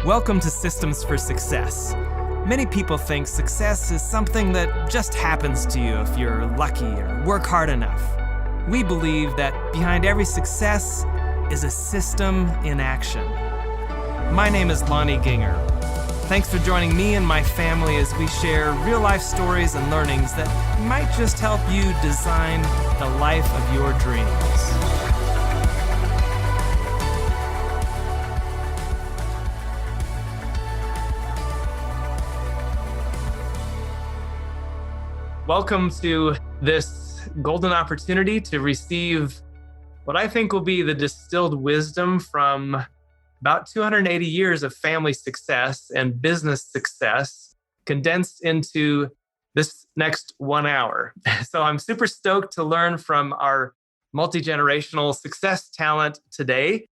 Welcome to Systems for Success. Many people think success is something that just happens to you if you're lucky or work hard enough. We believe that behind every success is a system in action. My name is Lonnie Gienger. Thanks for joining me and my family as we share real-life stories and learnings that might just help you design the life of your dreams. Welcome to this golden opportunity to receive what I think will be the distilled wisdom from about 280 years of family success and business success condensed into this next 1 hour. So I'm super stoked to learn from our multi-generational success talent today,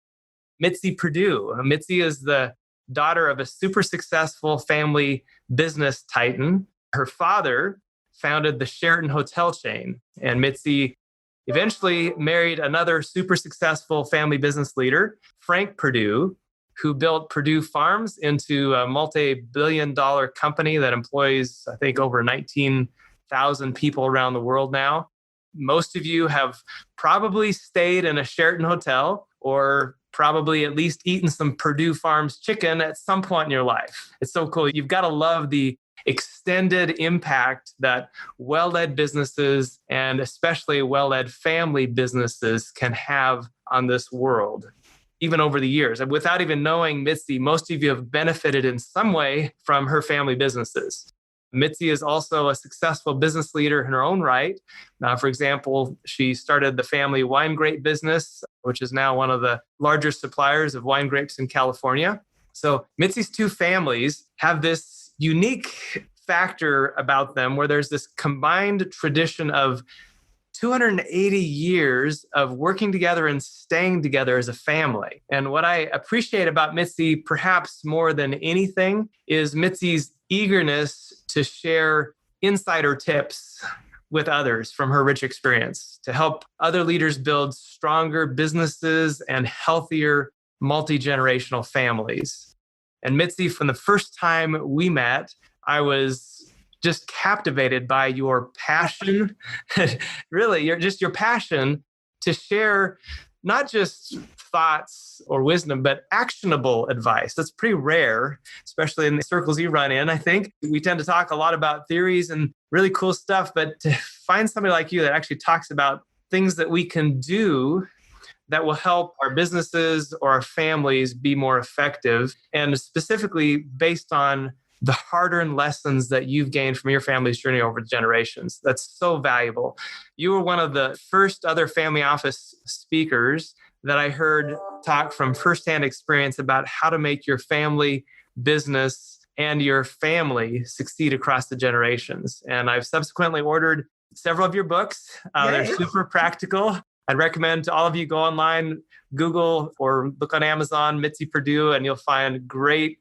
Mitzi Perdue. Mitzi is the daughter of a super successful family business titan. Her father founded the Sheraton hotel chain, and Mitzi eventually married another super successful family business leader, Frank Perdue, who built Perdue Farms into a multi-billion-dollar company that employs, I think, over 19,000 people around the world now. Most of you have probably stayed in a Sheraton hotel or probably at least eaten some Perdue Farms chicken at some point in your life. It's so cool. You've got to love the extended impact that well-led businesses and especially well-led family businesses can have on this world, even over the years. And without even knowing Mitzi, most of you have benefited in some way from her family businesses. Mitzi is also a successful business leader in her own right. For example, she started the family wine grape business, which is now one of the larger suppliers of wine grapes in California. So Mitzi's two families have this unique factor about them where there's this combined tradition of 280 years of working together and staying together as a family. And what I appreciate about Mitzi, perhaps more than anything, is Mitzi's eagerness to share insider tips with others from her rich experience to help other leaders build stronger businesses and healthier multi-generational families. And Mitzi, from the first time we met, I was just captivated by your passion, really, your passion to share not just thoughts or wisdom, but actionable advice. That's pretty rare, especially in the circles you run in. I think we tend to talk a lot about theories and really cool stuff, but to find somebody like you that actually talks about things that we can do that will help our businesses or our families be more effective, and specifically based on the hard-earned lessons that you've gained from your family's journey over the generations. That's so valuable. You were one of the first other family office speakers that I heard talk from firsthand experience about how to make your family business and your family succeed across the generations. And I've subsequently ordered several of your books. They're super practical. I'd recommend to all of you go online, Google or look on Amazon, Mitzi Perdue, and you'll find great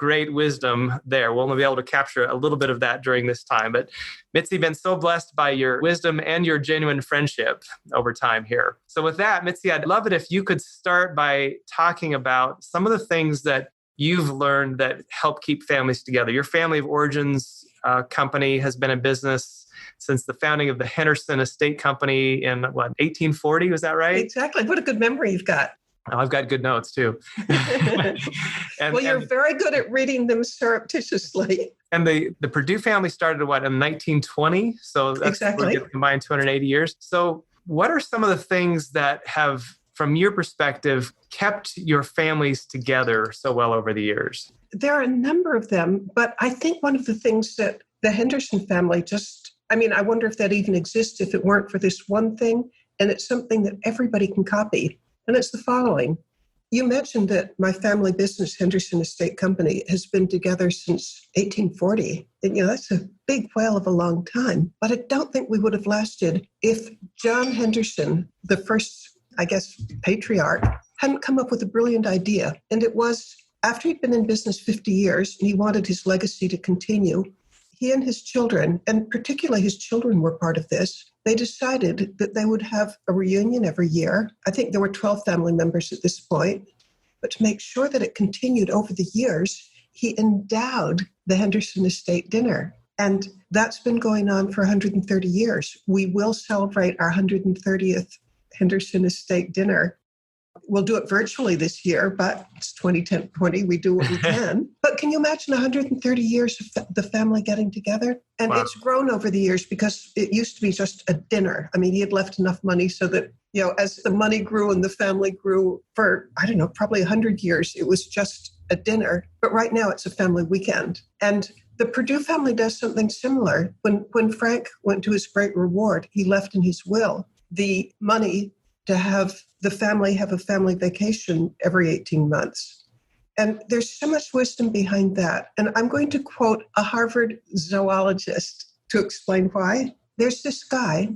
wisdom there. We'll only be able to capture a little bit of that during this time. But Mitzi, been so blessed by your wisdom and your genuine friendship over time here. So with that, Mitzi, I'd love it if you could start by talking about some of the things that you've learned that help keep families together. Your family of origins company has been in business since the founding of the Henderson Estate Company in 1840, was that right? Exactly. What a good memory you've got. Oh, I've got good notes too. Well, you're very good at reading them surreptitiously. And the Perdue family started in 1920? So that's exactly. Combined 280 years. So what are some of the things that have, from your perspective, kept your families together so well over the years? There are a number of them, but I think one of the things that the Henderson family I wonder if that even exists if it weren't for this one thing, and it's something that everybody can copy. And it's the following. You mentioned that my family business, Henderson Estate Company, has been together since 1840. And, that's a big whale of a long time. But I don't think we would have lasted if John Henderson, the first, patriarch, hadn't come up with a brilliant idea. And it was after he'd been in business 50 years and he wanted his legacy to continue, he and his children, and particularly his children were part of this, they decided that they would have a reunion every year. I think there were 12 family members at this point. But to make sure that it continued over the years, he endowed the Henderson Estate Dinner. And that's been going on for 130 years. We will celebrate our 130th Henderson Estate Dinner. We'll do it virtually this year, but it's 2020. We do what we can. But can you imagine 130 years of the family getting together? And It's grown over the years because it used to be just a dinner. I mean, he had left enough money so that, as the money grew and the family grew for, probably 100 years, it was just a dinner. But right now it's a family weekend. And the Perdue family does something similar. When Frank went to his great reward, he left in his will the money to have the family have a family vacation every 18 months. And there's so much wisdom behind that. And I'm going to quote a Harvard zoologist to explain why. There's this guy,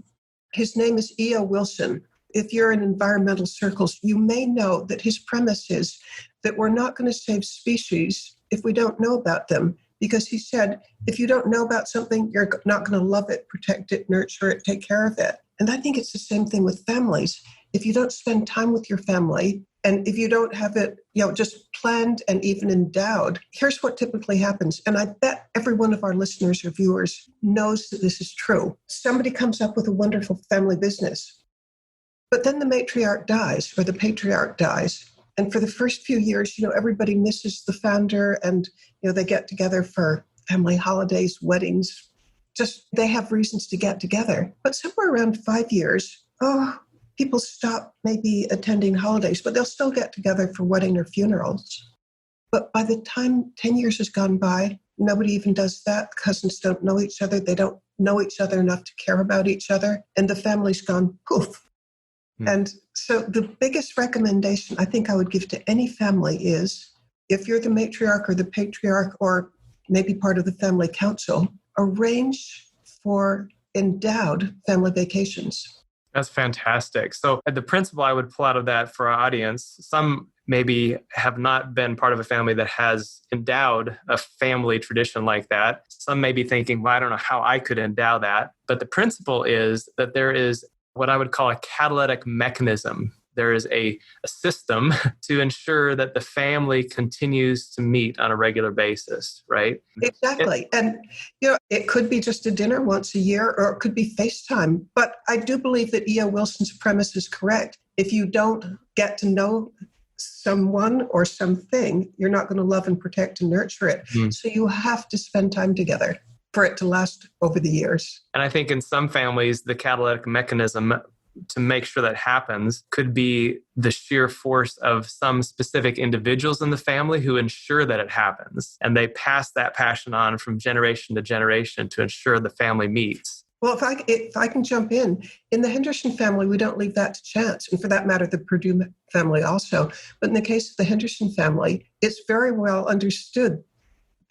his name is E.O. Wilson. If you're in environmental circles, you may know that his premise is that we're not going to save species if we don't know about them. Because he said, if you don't know about something, you're not going to love it, protect it, nurture it, take care of it. And I think it's the same thing with families. If you don't spend time with your family, and if you don't have it, just planned and even endowed, here's what typically happens. And I bet every one of our listeners or viewers knows that this is true. Somebody comes up with a wonderful family business, but then the matriarch dies or the patriarch dies. And for the first few years, everybody misses the founder and, they get together for family holidays, weddings, just they have reasons to get together. But somewhere around 5 years, people stop maybe attending holidays, but they'll still get together for wedding or funerals. But by the time 10 years has gone by, nobody even does that. Cousins don't know each other. They don't know each other enough to care about each other. And the family's gone poof. And so the biggest recommendation I think I would give to any family is, if you're the matriarch or the patriarch or maybe part of the family council, arrange for endowed family vacations. That's fantastic. So the principle I would pull out of that for our audience, some maybe have not been part of a family that has endowed a family tradition like that. Some may be thinking, well, I don't know how I could endow that. But the principle is that there is what I would call a catalytic mechanism. There is a system to ensure that the family continues to meet on a regular basis, right? Exactly. And, it could be just a dinner once a year, or it could be FaceTime. But I do believe that E.O. Wilson's premise is correct. If you don't get to know someone or something, you're not going to love and protect and nurture it. So you have to spend time together for it to last over the years. And I think in some families, the catalytic mechanism to make sure that happens could be the sheer force of some specific individuals in the family who ensure that it happens. And they pass that passion on from generation to generation to ensure the family meets. Well, if I can jump in the Henderson family, we don't leave that to chance. And for that matter, the Perdue family also. But in the case of the Henderson family, it's very well understood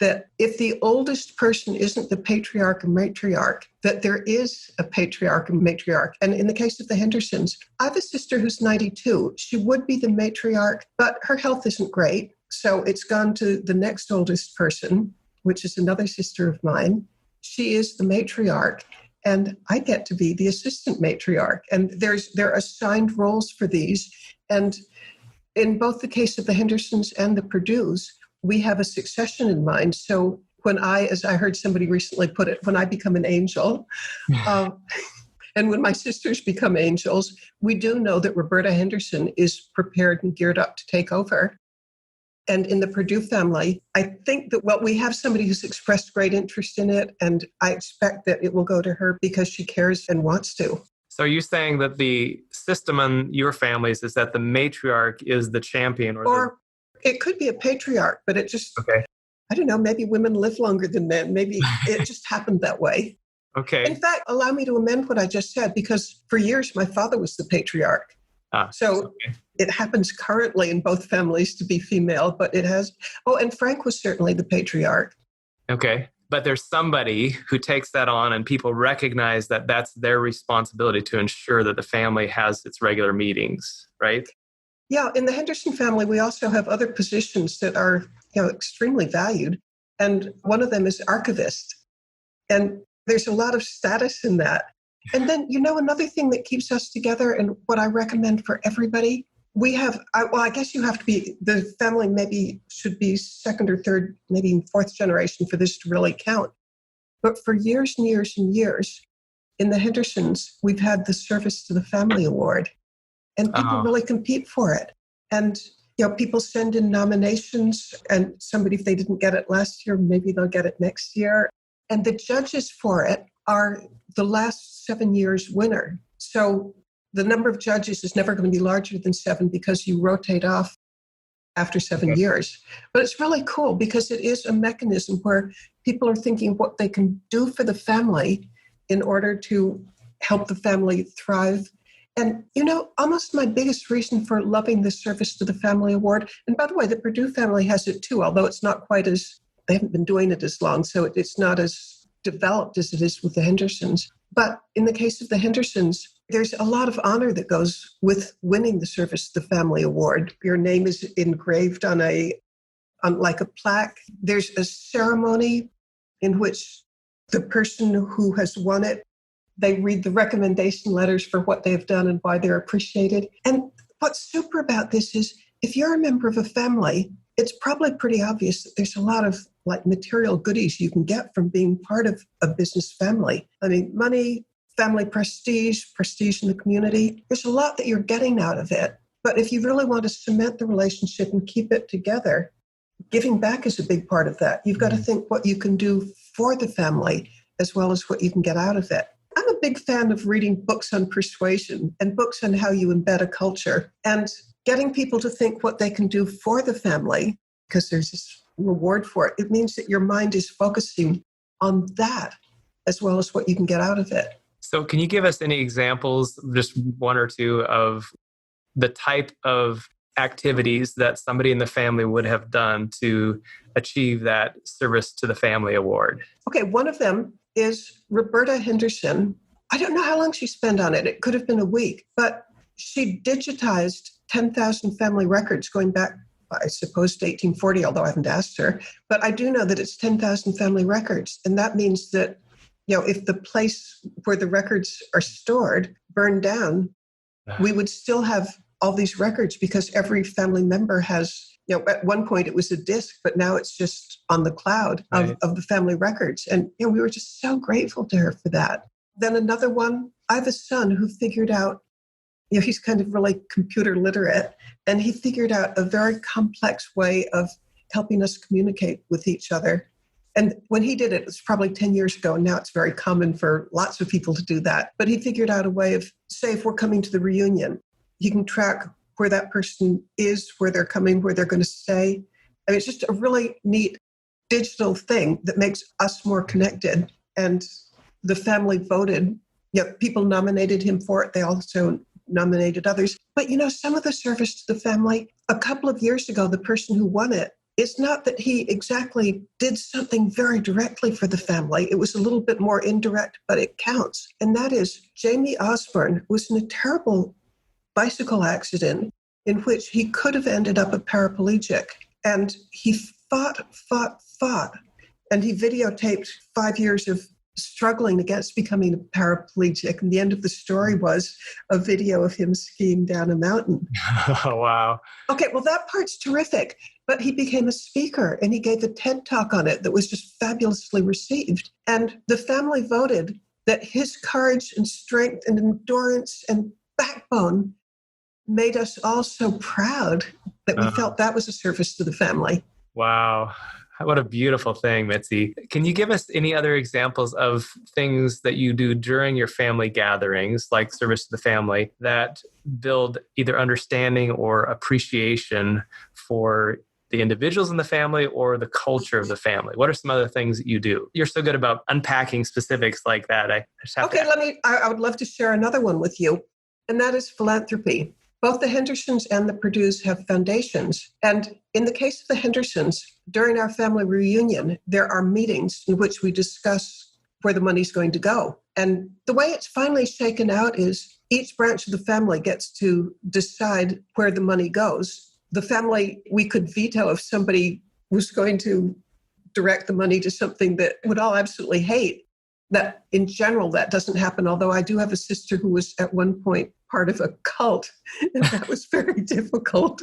that if the oldest person isn't the patriarch and matriarch, that there is a patriarch and matriarch. And in the case of the Hendersons, I have a sister who's 92. She would be the matriarch, but her health isn't great. So it's gone to the next oldest person, which is another sister of mine. She is the matriarch, and I get to be the assistant matriarch. And there are assigned roles for these. And in both the case of the Hendersons and the Perdues, we have a succession in mind. So when as I heard somebody recently put it, when I become an angel, and when my sisters become angels, we do know that Roberta Henderson is prepared and geared up to take over. And in the Perdue family, I think that, we have somebody who's expressed great interest in it, and I expect that it will go to her because she cares and wants to. So are you saying that the system in your families is that the matriarch is the champion? Or it could be a patriarch, but it just, okay. I don't know, maybe women live longer than men. Maybe it just happened that way. Okay. In fact, allow me to amend what I just said, because for years, my father was the patriarch. It happens currently in both families to be female, but it has. Oh, and Frank was certainly the patriarch. Okay. But there's somebody who takes that on, and people recognize that that's their responsibility to ensure that the family has its regular meetings, right? Yeah, in the Henderson family, we also have other positions that are, extremely valued. And one of them is archivist. And there's a lot of status in that. And then, another thing that keeps us together, and what I recommend for everybody, We have, I guess you have to be, the family maybe should be second or third, maybe fourth generation for this to really count. But for years and years and years, in the Hendersons, we've had the Service to the Family Award, and people really compete for it. And, people send in nominations, and somebody, if they didn't get it last year, maybe they'll get it next year. And the judges for it are the last 7 years winner. So the number of judges is never going to be larger than 7 because you rotate off after 7 years. But it's really cool because it is a mechanism where people are thinking what they can do for the family in order to help the family thrive. And, almost my biggest reason for loving the Service to the Family Award, and by the way, the Perdue family has it too, although it's not quite as, they haven't been doing it as long, so it's not as developed as it is with the Hendersons. But in the case of the Hendersons, there's a lot of honor that goes with winning the Service to the Family Award. Your name is engraved on like a plaque. There's a ceremony in which the person who has won it, they read the recommendation letters for what they've done and why they're appreciated. And what's super about this is if you're a member of a family, it's probably pretty obvious that there's a lot of material goodies you can get from being part of a business family. I mean, money, family prestige in the community. There's a lot that you're getting out of it. But if you really want to cement the relationship and keep it together, giving back is a big part of that. You've got to think what you can do for the family as well as what you can get out of it. I'm a big fan of reading books on persuasion and books on how you embed a culture and getting people to think what they can do for the family, because there's this reward for it. It means that your mind is focusing on that as well as what you can get out of it. So can you give us any examples, just one or two, of the type of activities that somebody in the family would have done to achieve that Service to the Family Award? Okay, one of them is Roberta Henderson. I don't know how long she spent on it. It could have been a week, but she digitized 10,000 family records going back, I suppose, to 1840, although I haven't asked her. But I do know that it's 10,000 family records. And that means that, if the place where the records are stored burned down, we would still have all these records because every family member has, at one point it was a disc, but now it's just on the cloud of the family records. And we were just so grateful to her for that. Then another one, I have a son who figured out, he's kind of really computer literate, and he figured out a very complex way of helping us communicate with each other. And when he did it, it was probably 10 years ago, and now it's very common for lots of people to do that. But he figured out a way of, say, if we're coming to the reunion, he can track where that person is, where they're coming, where they're going to stay. I mean, it's just a really neat digital thing that makes us more connected. And the family voted. People nominated him for it. They also nominated others. But, some of the Service to the Family, a couple of years ago, the person who won it, it's not that he exactly did something very directly for the family. It was a little bit more indirect, but it counts. And that is Jamie Osborne was in a terrible bicycle accident in which he could have ended up a paraplegic. And he fought. And he videotaped 5 years of struggling against becoming a paraplegic. And the end of the story was a video of him skiing down a mountain. Oh, wow. Okay, well, that part's terrific. But he became a speaker and he gave a TED talk on it that was just fabulously received. And the family voted that his courage and strength and endurance and backbone made us all so proud that we felt that was a service to the family. Wow. What a beautiful thing, Mitzi. Can you give us any other examples of things that you do during your family gatherings, like Service to the Family, that build either understanding or appreciation for the individuals in the family or the culture of the family? What are some other things that you do? You're so good about unpacking specifics like that. I would love to share another one with you, and that is philanthropy. Both the Hendersons and the Perdues have foundations. And in the case of the Hendersons, during our family reunion, there are meetings in which we discuss where the money's going to go. And the way it's finally shaken out is each branch of the family gets to decide where the money goes. The family, we could veto if somebody was going to direct the money to something that we'd all absolutely hate. that in general, that doesn't happen. Although I do have a sister who was at one point part of a cult, and that was very difficult.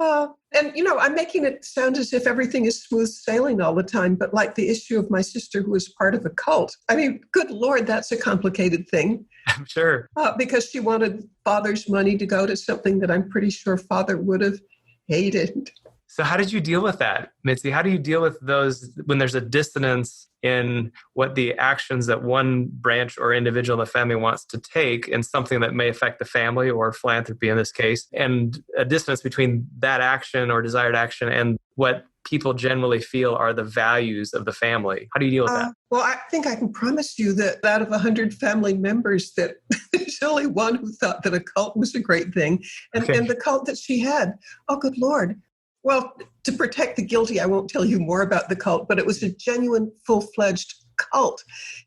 And, I'm making it sound as if everything is smooth sailing all the time, but like the issue of my sister who was part of a cult. I mean, good Lord, that's a complicated thing. I'm sure. Because she wanted father's money to go to something that I'm pretty sure father would have hated. So how did you deal with that, Mitzi? How do you deal with those when there's a dissonance in what the actions that one branch or individual in the family wants to take and something that may affect the family or philanthropy in this case, and a dissonance between that action or desired action and what people generally feel are the values of the family? How do you deal with that? Well, I think I can promise you that out of 100 family members, that there's only one who thought that a cult was a great thing. And the cult that she had, oh, good Lord. Well, to protect the guilty, I won't tell you more about the cult, but it was a genuine, full-fledged cult.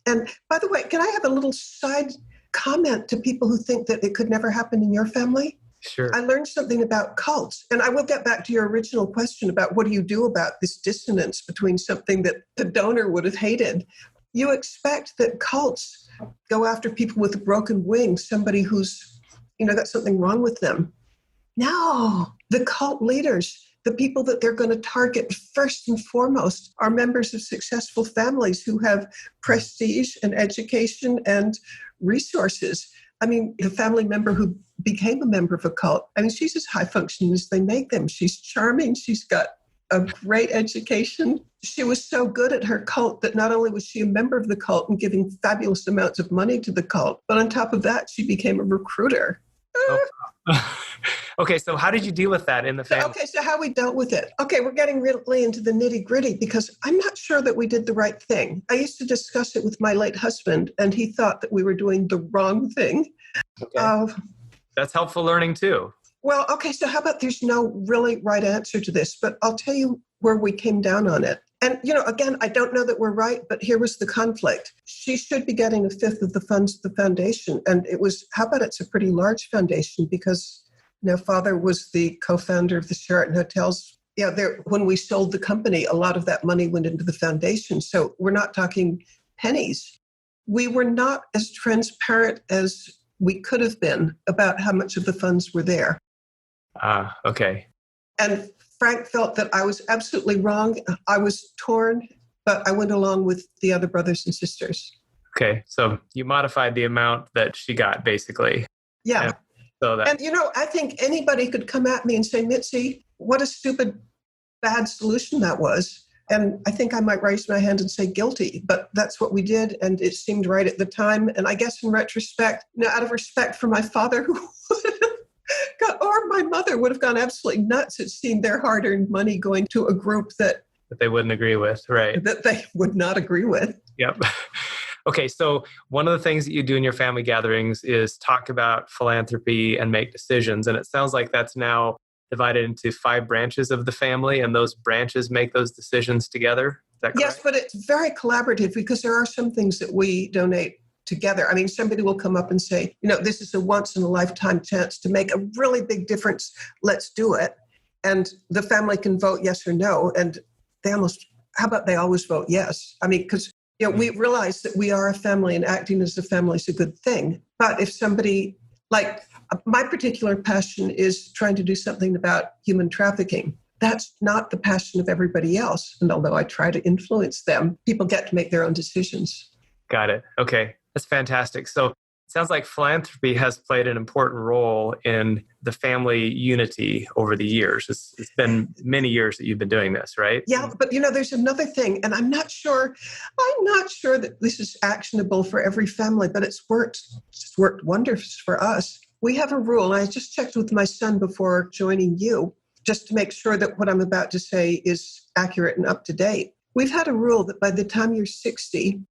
And by the way, can I have a little side comment to people who think that it could never happen in your family? Sure. I learned something about cults, and I will get back to your original question about what do you do about this dissonance between something that the donor would have hated. You expect that cults go after people with a broken wing, somebody who's, got something wrong with them. No, the cult leaders, the people that they're going to target first and foremost are members of successful families who have prestige and education and resources. I mean, the family member who became a member of a cult, I mean, she's as high functioning as they make them. She's charming. She's got a great education. She was so good at her cult that not only was she a member of the cult and giving fabulous amounts of money to the cult, but on top of that, she became a recruiter. Oh. Okay, so how did you deal with that in the family? So how we dealt with it. Okay, we're getting really into the nitty-gritty because I'm not sure that we did the right thing. I used to discuss it with my late husband, and he thought that we were doing the wrong thing. Okay. That's helpful learning too. Well, okay, so how about there's no really right answer to this, but I'll tell you where we came down on it. And, again, I don't know that we're right, but here was the conflict. She should be getting a fifth of the funds of the foundation. And it was, how about it's a pretty large foundation because father was the co-founder of the Sheraton Hotels. Yeah, when we sold the company, a lot of that money went into the foundation. So we're not talking pennies. We were not as transparent as we could have been about how much of the funds were there. Okay. And Frank felt that I was absolutely wrong. I was torn, but I went along with the other brothers and sisters. Okay. So you modified the amount that she got, basically. Yeah. And I think anybody could come at me and say, Mitzi, what a stupid, bad solution that was. And I think I might raise my hand and say guilty, but that's what we did. And it seemed right at the time. And I guess in retrospect, out of respect for my father, who or my mother would have gone absolutely nuts at seeing their hard-earned money going to a group that they wouldn't agree with, right? That they would not agree with. Yep. Okay, so one of the things that you do in your family gatherings is talk about philanthropy and make decisions. And it sounds like that's now divided into 5 branches of the family, and those branches make those decisions together. Is that correct? Yes, but it's very collaborative because there are some things that we donate together. I mean, somebody will come up and say, this is a once-in-a-lifetime chance to make a really big difference. Let's do it. And the family can vote yes or no. And how about they always vote yes? I mean, because we realize that we are a family and acting as a family is a good thing. But if somebody, like my particular passion is trying to do something about human trafficking, that's not the passion of everybody else. And although I try to influence them, people get to make their own decisions. Got it. Okay. That's fantastic. So it sounds like philanthropy has played an important role in the family unity over the years. It's been many years that you've been doing this, right? Yeah, but there's another thing, and I'm not sure that this is actionable for every family, but it's worked wonders for us. We have a rule. I just checked with my son before joining you, just to make sure that what I'm about to say is accurate and up to date. We've had a rule that by the time you're 60,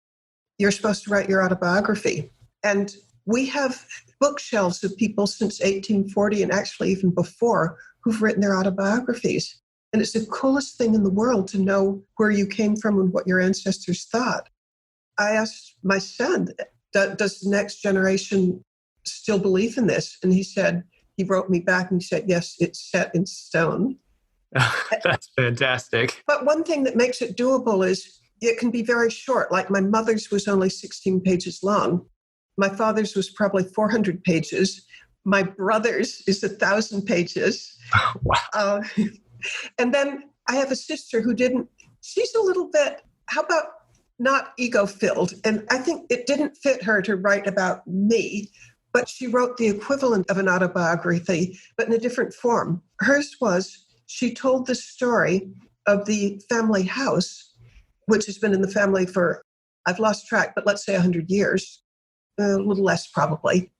you're supposed to write your autobiography. And we have bookshelves of people since 1840 and actually even before who've written their autobiographies. And it's the coolest thing in the world to know where you came from and what your ancestors thought. I asked my son, does the next generation still believe in this? And he wrote me back and he said, yes, it's set in stone. That's fantastic. But one thing that makes it doable is it can be very short. Like my mother's was only 16 pages long. My father's was probably 400 pages. My brother's is 1,000 pages. Wow. And then I have a sister who she's a little bit, how about not ego-filled? And I think it didn't fit her to write about me, but she wrote the equivalent of an autobiography, but in a different form. Hers was, she told the story of the family house, which has been in the family for, I've lost track, but let's say 100 years, a little less probably.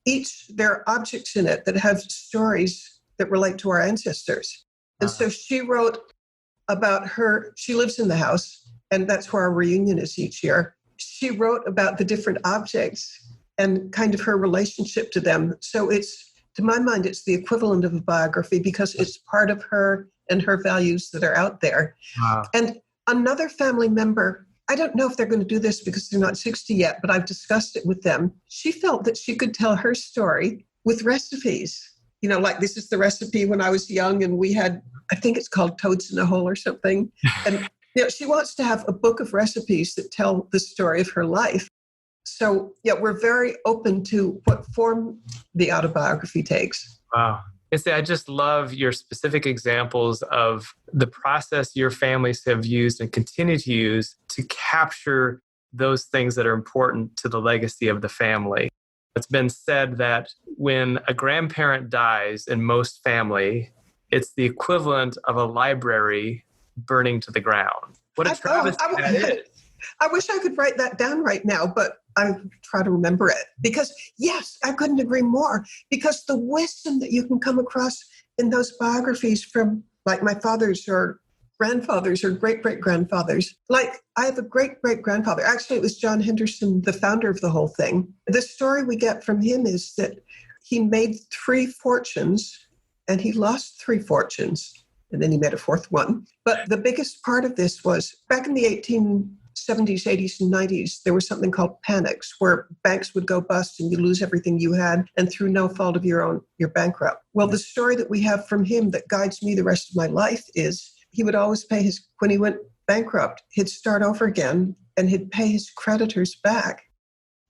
There are objects in it that have stories that relate to our ancestors. And so she wrote about she lives in the house, and that's where our reunion is each year. She wrote about the different objects and kind of her relationship to them. So to my mind, it's the equivalent of a biography because it's part of her and her values that are out there. Wow. And another family member, I don't know if they're going to do this because they're not 60 yet, but I've discussed it with them. She felt that she could tell her story with recipes. Like this is the recipe when I was young and we had, I think it's called Toads in a Hole or something. And she wants to have a book of recipes that tell the story of her life. So we're very open to what form the autobiography takes. Wow. I just love your specific examples of the process your families have used and continue to use to capture those things that are important to the legacy of the family. It's been said that when a grandparent dies in most family, it's the equivalent of a library burning to the ground. What a travesty that is. I wish I could write that down right now, but I try to remember it. Because, yes, I couldn't agree more. Because the wisdom that you can come across in those biographies from, like, my father's or grandfathers or great-great-grandfathers. Like, I have a great-great-grandfather. Actually, it was John Henderson, the founder of the whole thing. The story we get from him is that he made 3 fortunes, and he lost 3 fortunes, and then he made a 4th one. But the biggest part of this was, back in the 1870s, 80s, and 90s, there was something called panics, where banks would go bust and you lose everything you had, and through no fault of your own, you're bankrupt. Well, the story that we have from him that guides me the rest of my life is he would always pay when he went bankrupt, he'd start over again and he'd pay his creditors back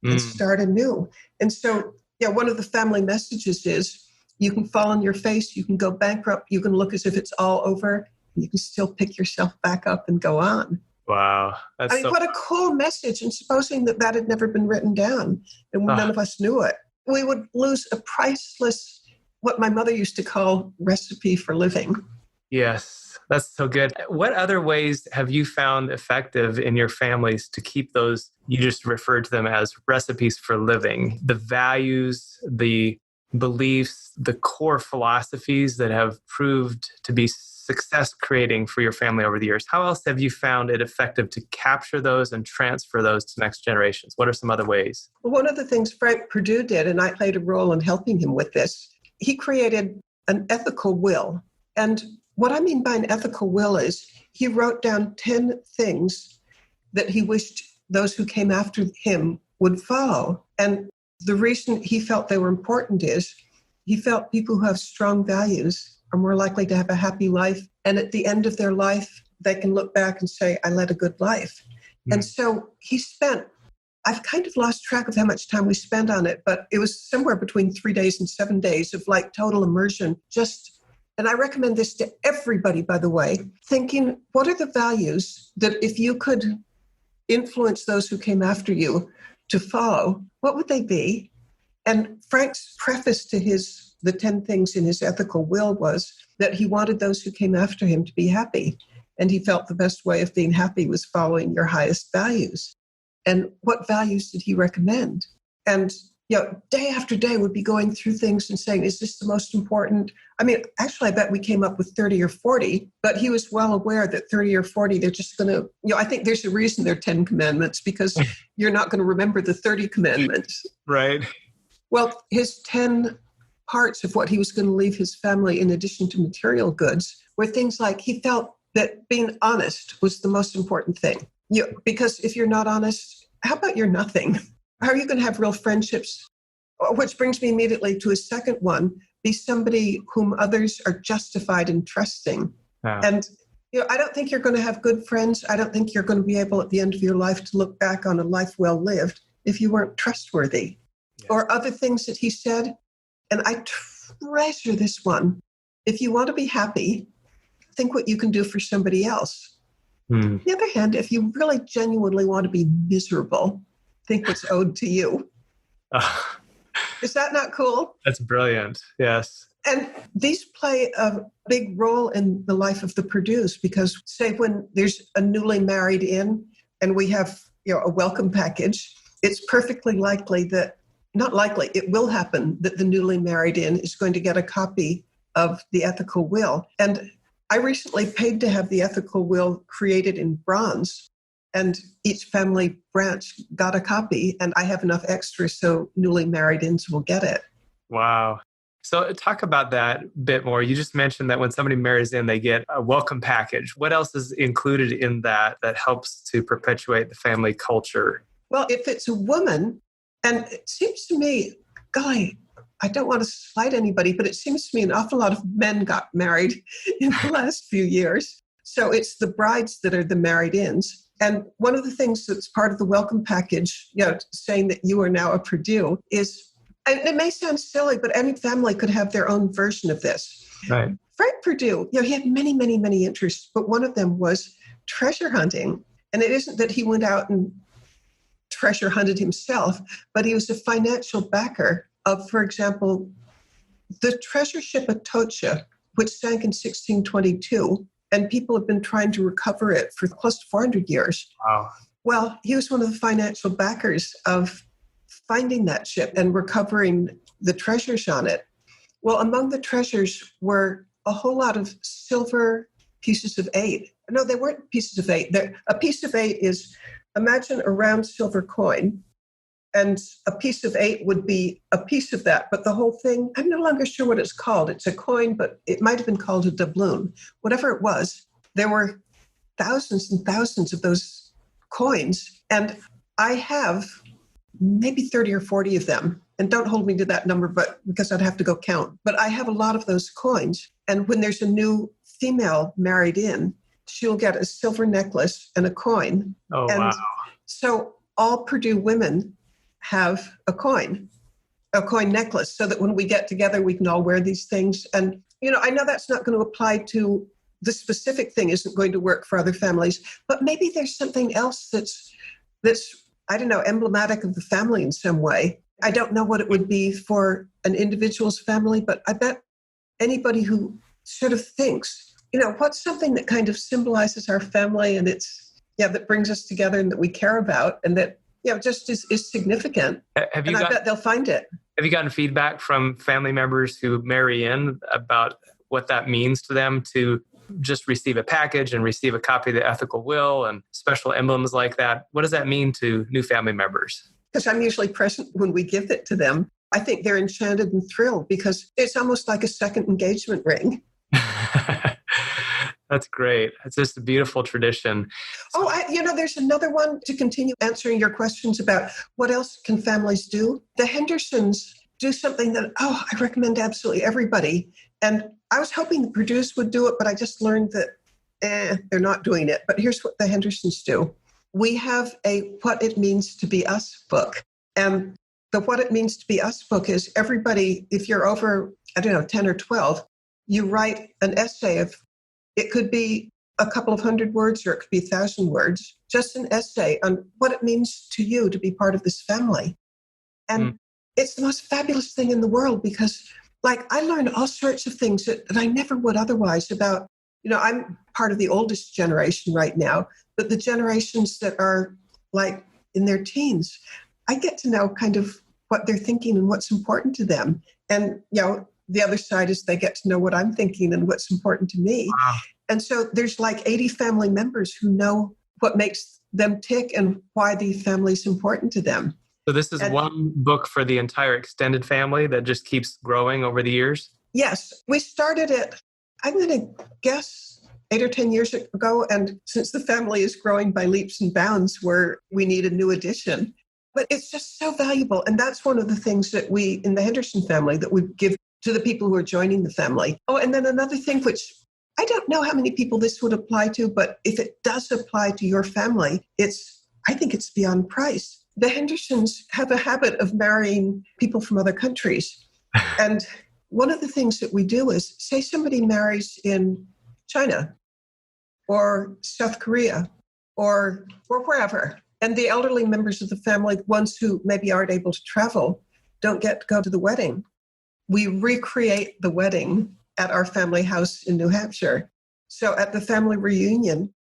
and start anew. And so, one of the family messages is you can fall on your face, you can go bankrupt, you can look as if it's all over, and you can still pick yourself back up and go on. Wow. What a cool message. And supposing that had never been written down and none of us knew it, we would lose a priceless, what my mother used to call recipe for living. Yes. That's so good. What other ways have you found effective in your families to keep those, you just referred to them as recipes for living, the values, the beliefs, the core philosophies that have proved to be success creating for your family over the years? How else have you found it effective to capture those and transfer those to next generations? What are some other ways? Well, one of the things Frank Perdue did, and I played a role in helping him with this, he created an ethical will. And what I mean by an ethical will is he wrote down 10 things that he wished those who came after him would follow. And the reason he felt they were important is he felt people who have strong values are more likely to have a happy life. And at the end of their life, they can look back and say, I led a good life. And so I've kind of lost track of how much time we spent on it, but it was somewhere between 3 days and 7 days of like total immersion. And I recommend this to everybody, by the way, thinking, what are the values that if you could influence those who came after you to follow, what would they be? And Frank's preface to the 10 things in his ethical will was that he wanted those who came after him to be happy. And he felt the best way of being happy was following your highest values. And what values did he recommend? And day after day would be going through things and saying, is this the most important? I mean, actually, I bet we came up with 30 or 40, but he was well aware that 30 or 40, they're just going to, I think there's a reason they're 10 commandments because you're not going to remember the 30 commandments. Right. Well, his 10 parts of what he was going to leave his family in addition to material goods were things like he felt that being honest was the most important thing. Because if you're not honest, how about you're nothing? How are you going to have real friendships? Which brings me immediately to a second one, be somebody whom others are justified in trusting. Wow. And, I don't think you're going to have good friends. I don't think you're going to be able at the end of your life to look back on a life well lived if you weren't trustworthy. Yes. Or other things that he said. And I treasure this one. If you want to be happy, think what you can do for somebody else. On the other hand, if you really genuinely want to be miserable, think what's owed to you. Is that not cool? That's brilliant. Yes. And these play a big role in the life of the Perdues because, say, when there's a newly married in and we have a welcome package, it's perfectly likely that, not likely, it will happen that the newly married in is going to get a copy of the ethical will. And I recently paid to have the ethical will created in bronze, and each family branch got a copy, and I have enough extras so newly married ins will get it. Wow. So talk about that a bit more. You just mentioned that when somebody marries in, they get a welcome package. What else is included in that helps to perpetuate the family culture? Well, if it's a woman, and it seems to me, golly, I don't want to slight anybody, but it seems to me an awful lot of men got married in the last few years. So it's the brides that are the married-ins. And one of the things that's part of the welcome package, saying that you are now a Perdue is, and it may sound silly, but any family could have their own version of this. Right. Frank Perdue, he had many, many, many interests, but one of them was treasure hunting. And it isn't that he went out and treasure hunted himself, but he was a financial backer of, for example, the treasure ship Atocha, which sank in 1622, and people have been trying to recover it for close to 400 years. Wow. Well, he was one of the financial backers of finding that ship and recovering the treasures on it. Well, among the treasures were a whole lot of silver pieces of 8. No, they weren't pieces of 8. A piece of 8 is, imagine a round silver coin, and a piece of 8 would be a piece of that. But the whole thing, I'm no longer sure what it's called. It's a coin, but it might have been called a doubloon. Whatever it was, there were thousands and thousands of those coins. And I have maybe 30 or 40 of them. And don't hold me to that number, but because I'd have to go count. But I have a lot of those coins. And when there's a new female married in, she'll get a silver necklace and a coin. Oh, and wow. So all Perdue women have a coin necklace, so that when we get together, we can all wear these things. And, I know that's not going to apply to the specific thing, isn't going to work for other families, but maybe there's something else that's, I don't know, emblematic of the family in some way. I don't know what it would be for an individual's family, but I bet anybody who sort of thinks, what's something that kind of symbolizes our family and that brings us together and that we care about and that, just is significant. I bet they'll find it. Have you gotten feedback from family members who marry in about what that means to them to just receive a package and receive a copy of the ethical will and special emblems like that? What does that mean to new family members? Because I'm usually present when we give it to them. I think they're enchanted and thrilled because it's almost like a second engagement ring. That's great. It's just a beautiful tradition. There's another one to continue answering your questions about what else can families do. The Hendersons do something that, I recommend absolutely everybody. And I was hoping the Perdues would do it, but I just learned that they're not doing it. But here's what the Hendersons do. We have a What It Means to Be Us book. And the What It Means to Be Us book is everybody, if you're over, 10 or 12, you write an essay of, it could be a couple of hundred words or it could be 1,000 words, just an essay on what it means to you to be part of this family. And it's the most fabulous thing in the world because, I learned all sorts of things that I never would otherwise about, I'm part of the oldest generation right now, but the generations that are in their teens, I get to know kind of what they're thinking and what's important to them. And, the other side is they get to know what I'm thinking and what's important to me. Wow. And so there's 80 family members who know what makes them tick and why the family's important to them. So this is one book for the entire extended family that just keeps growing over the years? Yes. We started it, I'm going to guess, 8 or 10 years ago. And since the family is growing by leaps and bounds, we need a new edition. But it's just so valuable. And that's one of the things that we, in the Henderson family, that we give to the people who are joining the family. Oh, and then another thing which I don't know how many people this would apply to, but if it does apply to your family, I think it's beyond price. The Hendersons have a habit of marrying people from other countries. And one of the things that we do is, say somebody marries in China or South Korea or wherever, and the elderly members of the family, ones who maybe aren't able to travel, don't get to go to the wedding. We recreate the wedding at our family house in New Hampshire. So at the family reunion,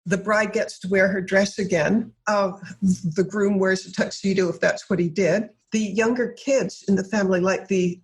the bride gets to wear her dress again. The groom wears a tuxedo if that's what he did. The younger kids in the family, like the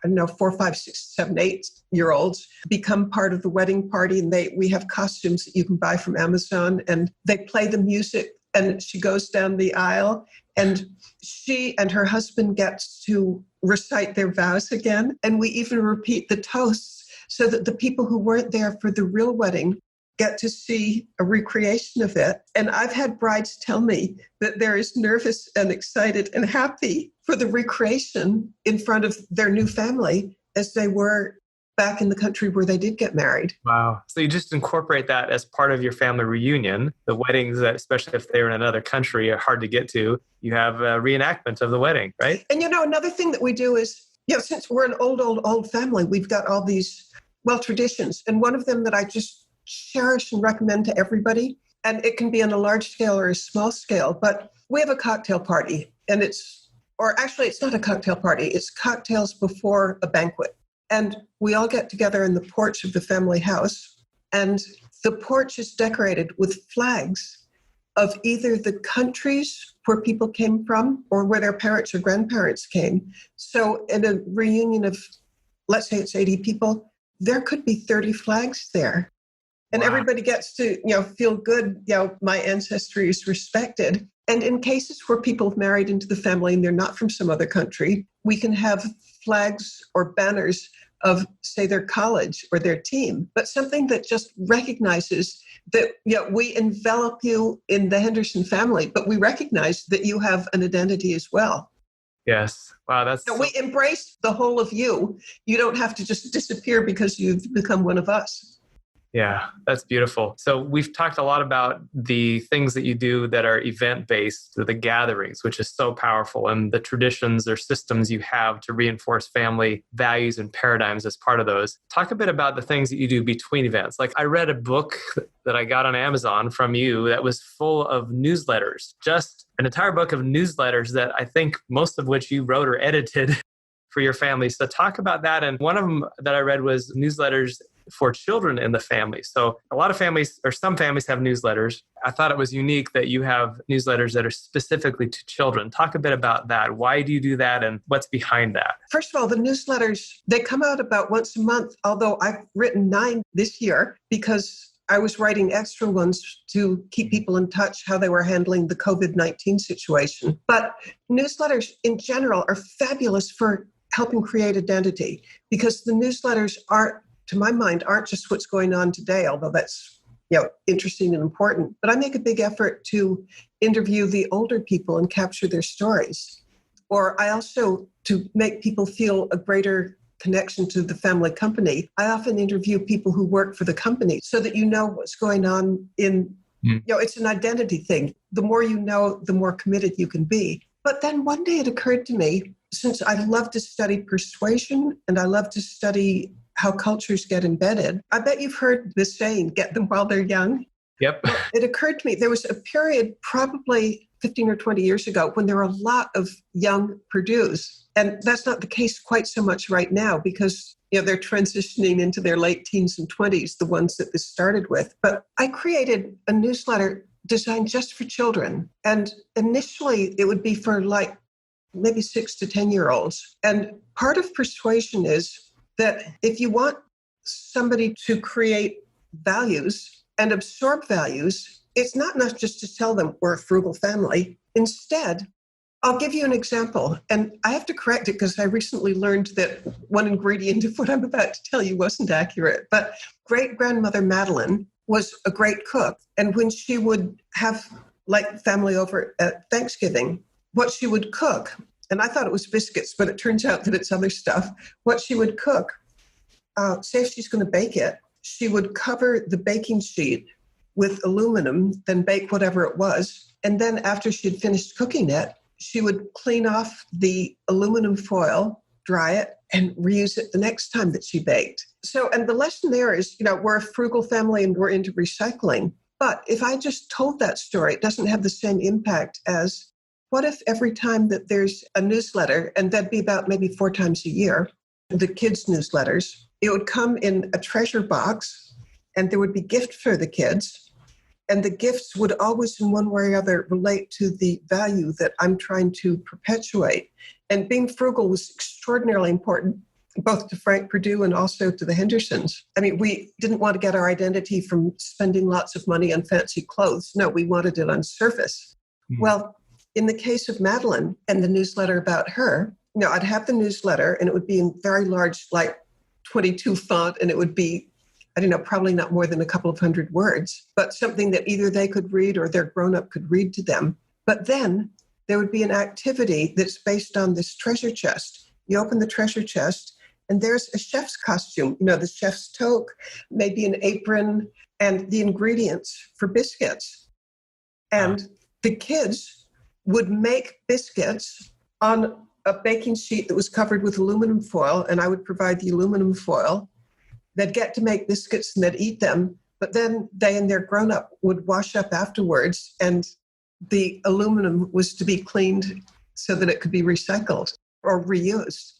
4, 5, 6, 7, 8-year-olds, become part of the wedding party, and we have costumes that you can buy from Amazon, and they play the music, and she goes down the aisle, and she and her husband gets to recite their vows again, and we even repeat the toasts so that the people who weren't there for the real wedding get to see a recreation of it. And I've had brides tell me that they're as nervous and excited and happy for the recreation in front of their new family as they were back in the country where they did get married. Wow. So you just incorporate that as part of your family reunion. The weddings, that, especially if they're in another country, are hard to get to. You have a reenactment of the wedding, right? And another thing that we do is, since we're an old family, we've got all these, traditions. And one of them that I just cherish and recommend to everybody, and it can be on a large scale or a small scale, but we have a cocktail party, and it's not a cocktail party, it's cocktails before a banquet. And we all get together in the porch of the family house, and the porch is decorated with flags of either the countries where people came from or where their parents or grandparents came. So in a reunion of, let's say it's 80 people, there could be 30 flags there. And everybody gets to, feel good, my ancestry is respected. And in cases where people have married into the family and they're not from some other country, we can have flags or banners of, say, their college or their team, but something that just recognizes that, we envelop you in the Henderson family, but we recognize that you have an identity as well. Yes. Wow. We embrace the whole of you. You don't have to just disappear because you've become one of us. Yeah, that's beautiful. So we've talked a lot about the things that you do that are event-based, the gatherings, which is so powerful, and the traditions or systems you have to reinforce family values and paradigms as part of those. Talk a bit about the things that you do between events. Like, I read a book that I got on Amazon from you that was full of newsletters, just an entire book of newsletters that I think most of which you wrote or edited for your family. So talk about that. And one of them that I read was newsletters for children in the family. So a lot of families, or some families, have newsletters. I thought it was unique that you have newsletters that are specifically to children. Talk a bit about that. Why do you do that, and what's behind that? First of all, the newsletters, they come out about once a month, although I've written 9 this year because I was writing extra ones to keep people in touch how they were handling the COVID-19 situation. But newsletters in general are fabulous for helping create identity, because the newsletters to my mind, aren't just what's going on today, although that's interesting and important. But I make a big effort to interview the older people and capture their stories. Or I also, to make people feel a greater connection to the family company, I often interview people who work for the company so that you know what's going on it's an identity thing. The more you know, the more committed you can be. But then one day it occurred to me, since I love to study persuasion and I love to study how cultures get embedded. I bet you've heard the saying, get them while they're young. Yep. Well, it occurred to me, there was a period probably 15 or 20 years ago when there were a lot of young Perdues. And that's not the case quite so much right now because they're transitioning into their late teens and 20s, the ones that this started with. But I created a newsletter designed just for children. And initially it would be for maybe 6 to 10-year-olds. And part of persuasion is that if you want somebody to create values and absorb values, it's not enough just to tell them we're a frugal family. Instead, I'll give you an example. And I have to correct it because I recently learned that one ingredient of what I'm about to tell you wasn't accurate. But great-grandmother Madeline was a great cook. And when she would have family over at Thanksgiving, what she would cook, and I thought it was biscuits, but it turns out that it's other stuff. What she would cook, say if she's going to bake it, she would cover the baking sheet with aluminum, then bake whatever it was. And then after she had finished cooking it, she would clean off the aluminum foil, dry it, and reuse it the next time that she baked. So, and the lesson there is, we're a frugal family and we're into recycling. But if I just told that story, it doesn't have the same impact as what if every time that there's a newsletter, and that'd be about maybe 4 times a year, the kids' newsletters, it would come in a treasure box and there would be gifts for the kids. And the gifts would always in one way or other relate to the value that I'm trying to perpetuate. And being frugal was extraordinarily important, both to Frank Perdue and also to the Hendersons. I mean, we didn't want to get our identity from spending lots of money on fancy clothes. No, we wanted it on surface. Well, in the case of Madeline and the newsletter about her, I'd have the newsletter and it would be in very large, like 22 font, and it would be, I don't know, probably not more than a couple of hundred words, but something that either they could read or their grown-up could read to them. But then there would be an activity that's based on this treasure chest. You open the treasure chest and there's a chef's costume, the chef's toque, maybe an apron, and the ingredients for biscuits. And the kids would make biscuits on a baking sheet that was covered with aluminum foil, and I would provide the aluminum foil. They'd get to make biscuits and they'd eat them, but then they and their grown-up would wash up afterwards, and the aluminum was to be cleaned so that it could be recycled or reused.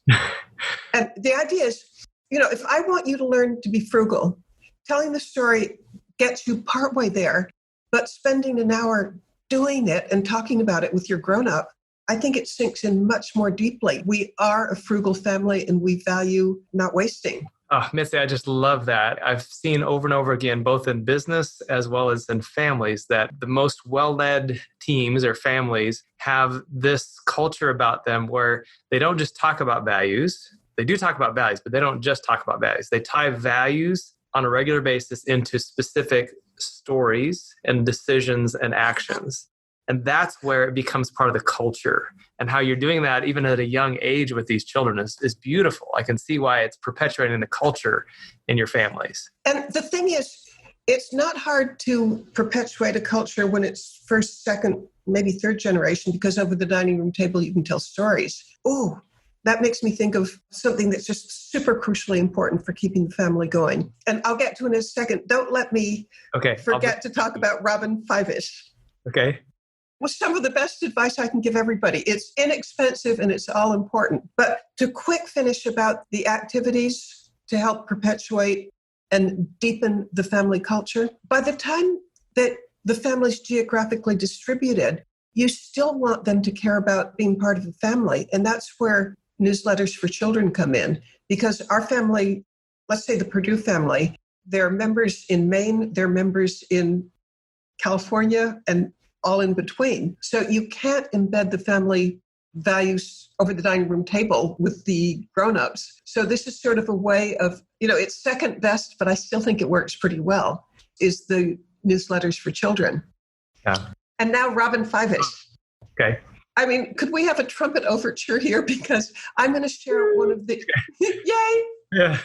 And the idea is, if I want you to learn to be frugal, telling the story gets you partway there, but spending an hour doing it and talking about it with your grown-up, I think it sinks in much more deeply. We are a frugal family and we value not wasting. Oh, Mitzi, I just love that. I've seen over and over again, both in business as well as in families, that the most well-led teams or families have this culture about them where they don't just talk about values. They do talk about values, but they don't just talk about values. They tie values on a regular basis into specific stories and decisions and actions. And that's where it becomes part of the culture. And how you're doing that even at a young age with these children is beautiful. I can see why it's perpetuating the culture in your families. And the thing is, it's not hard to perpetuate a culture when it's first, second, maybe third generation, because over the dining room table, you can tell stories. Oh, that makes me think of something that's just super crucially important for keeping the family going. And I'll get to it in a second. Don't let me forget to talk about Robin Fivish. Okay. Well, some of the best advice I can give everybody. It's inexpensive and it's all important. But to quick finish about the activities to help perpetuate and deepen the family culture, by the time that the family's geographically distributed, you still want them to care about being part of the family. And that's where newsletters for children come in. Because our family, let's say the Perdue family, they're members in Maine, they're members in California, and all in between. So you can't embed the family values over the dining room table with the grown-ups. So this is sort of a way of, it's second best, but I still think it works pretty well, is the newsletters for children. Yeah. And now Robin Fivish. Okay. I mean, could we have a trumpet overture here? Because I'm going to share one of the, yay! Yeah.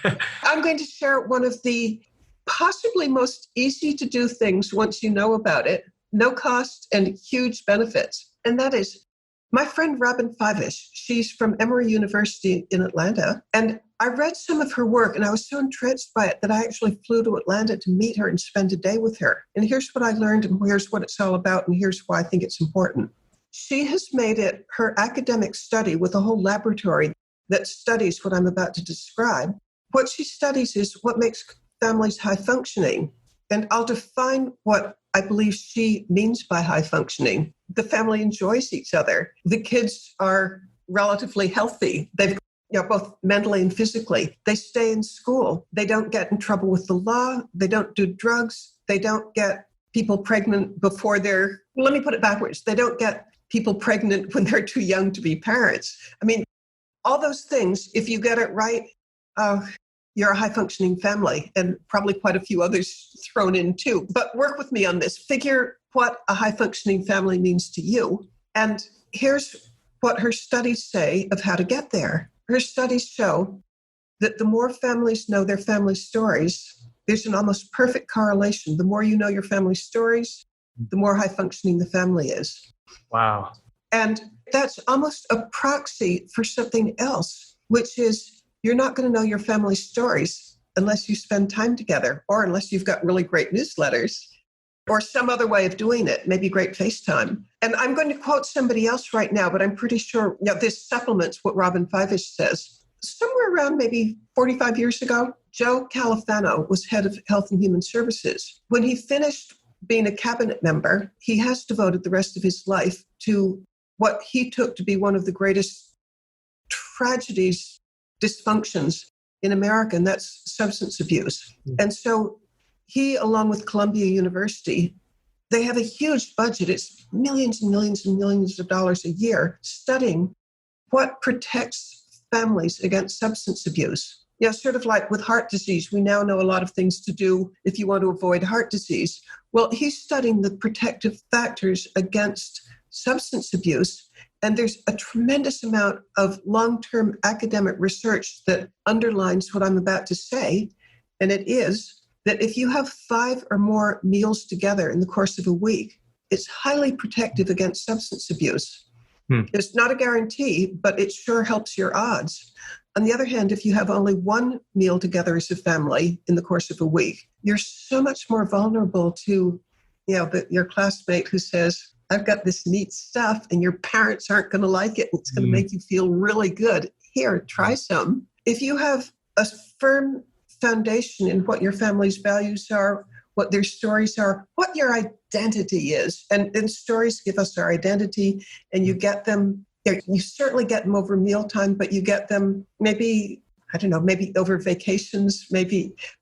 I'm going to share one of the possibly most easy to do things once you know about it. No cost and huge benefits. And that is my friend Robin Fivish. She's from Emory University in Atlanta. And I read some of her work and I was so entranced by it that I actually flew to Atlanta to meet her and spend a day with her. And here's what I learned and here's what it's all about and here's why I think it's important. She has made it her academic study with a whole laboratory that studies what I'm about to describe. What she studies is what makes families high functioning. And I'll define what I believe she means by high functioning. The family enjoys each other. The kids are relatively healthy. They've both mentally and physically. They stay in school. They don't get in trouble with the law. They don't do drugs. They don't get people pregnant before let me put it backwards. They don't get people pregnant when they're too young to be parents. I mean, all those things, if you get it right, you're a high-functioning family, and probably quite a few others thrown in too. But work with me on this. Figure what a high-functioning family means to you. And here's what her studies say of how to get there. Her studies show that the more families know their family stories, there's an almost perfect correlation. The more you know your family stories, the more high functioning the family is. Wow. And that's almost a proxy for something else, which is you're not going to know your family stories unless you spend time together, or unless you've got really great newsletters or some other way of doing it, maybe great FaceTime. And I'm going to quote somebody else right now, but I'm pretty sure this supplements what Robin Fivish says. Somewhere around maybe 45 years ago, Joe Califano was head of Health and Human Services. When he finished being a cabinet member, he has devoted the rest of his life to what he took to be one of the greatest tragedies, dysfunctions in America, and that's substance abuse. And so he, along with Columbia University, they have a huge budget. It's millions and millions and millions of dollars a year studying what protects families against substance abuse. Sort of like with heart disease, we now know a lot of things to do if you want to avoid heart disease. Well, he's studying the protective factors against substance abuse, and there's a tremendous amount of long-term academic research that underlines what I'm about to say, and it is that if you have 5 or more meals together in the course of a week, it's highly protective against substance abuse. It's not a guarantee, but it sure helps your odds. On the other hand, if you have only one meal together as a family in the course of a week, you're so much more vulnerable to, your classmate who says, I've got this neat stuff and your parents aren't going to like it and it's going to make you feel really good. Here, try some. If you have a firm foundation in what your family's values are, what their stories are, what your identity is. And stories give us our identity, and you get them, you certainly get them over mealtime, but you get them maybe over vacations,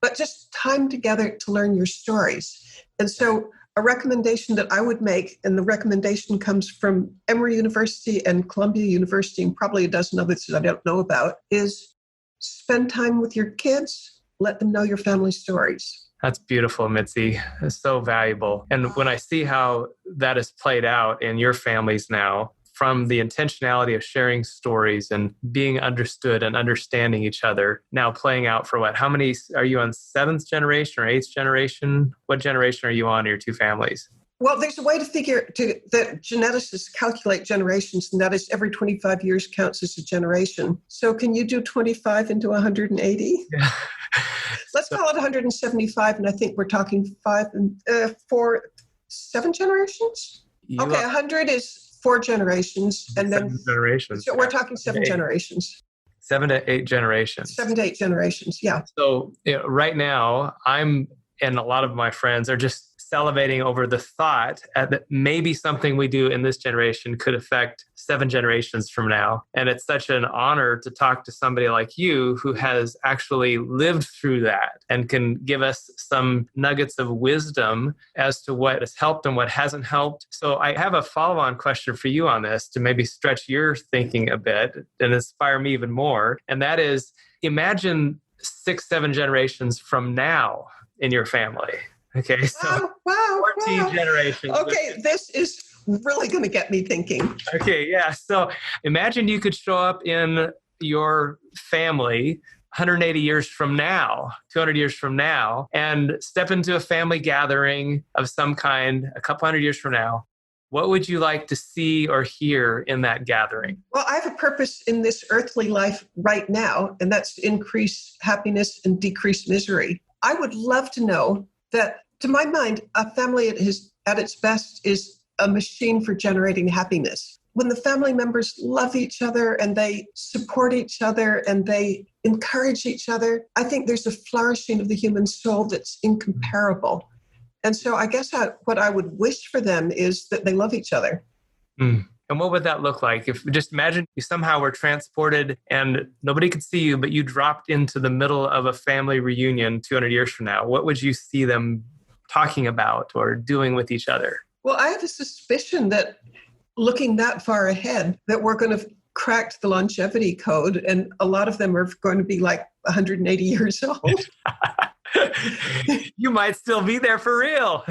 but just time together to learn your stories. And so a recommendation that I would make, and the recommendation comes from Emory University and Columbia University, and probably a dozen others that I don't know about, is spend time with your kids, let them know your family stories. That's beautiful, Mitzi. It's so valuable. And when I see how that is played out in your families now, from the intentionality of sharing stories and being understood and understanding each other, now playing out for what? How many are you on, 7th generation or 8th generation? What generation are you on in your 2 families? Well, there's a way to figure that geneticists calculate generations, and that is every 25 years counts as a generation. So can you do 25 into 180? Yeah. Let's call it 175, and I think we're talking 7 generations? Okay, 100 is 4 generations, and then 7 generations. So we're talking 7 generations. 7 to 8 generations. 7 to 8 generations, yeah. So right now, I'm and a lot of my friends are just salivating over the thought that maybe something we do in this generation could affect 7 generations from now. And it's such an honor to talk to somebody like you who has actually lived through that and can give us some nuggets of wisdom as to what has helped and what hasn't helped. So I have a follow-on question for you on this to maybe stretch your thinking a bit and inspire me even more. And that is, imagine 6, 7 generations from now in your family. Okay, so wow, 14 generations. Okay, this is really going to get me thinking. Okay, yeah. So imagine you could show up in your family 180 years from now, 200 years from now, and step into a family gathering of some kind a couple hundred years from now. What would you like to see or hear in that gathering? Well, I have a purpose in this earthly life right now, and that's to increase happiness and decrease misery. I would love to know that, to my mind, a family at its best is a machine for generating happiness. When the family members love each other and they support each other and they encourage each other, I think there's a flourishing of the human soul that's incomparable. And so I guess what I would wish for them is that they love each other. Mm. And what would that look like? If just imagine you somehow were transported and nobody could see you, but you dropped into the middle of a family reunion 200 years from now. What would you see them talking about or doing with each other? Well, I have a suspicion that looking that far ahead, that we're going to crack the longevity code, and a lot of them are going to be like 180 years old. You might still be there for real.